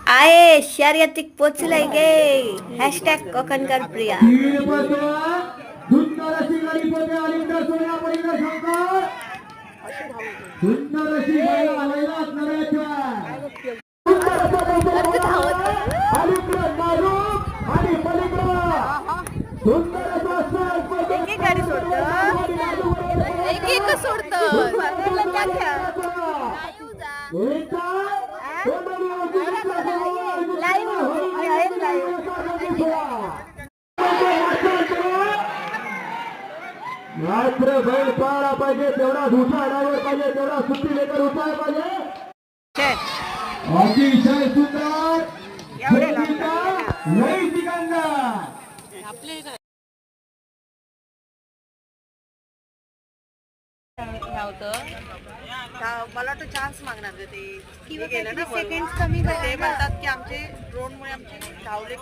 आहे शर्यतीक पोचलंय गे हॅशटॅग कोकणकर प्रिया सुंदर अशी गाडी पडते अलीकडे सोन्या पलीकडे शंकर सुंदर अशी गाडी आलेला असणार आहे अलीकडे नारू आणि पलीकडे सुंदर असं एक गाडी सोडतं एक सोडतं मात्र बैल पाळा पाहिजे तेवढा धुसा आणावर पाहिजे तेवढा सुट्टी लेकर उठाय पाहिजे अतिशय सुंदर नाही सिकंदर मला तर चान्स मागणार ते गेलं ना सेकंड कमी ते म्हणतात की आमचे ड्रोन मुळे आमचे धावले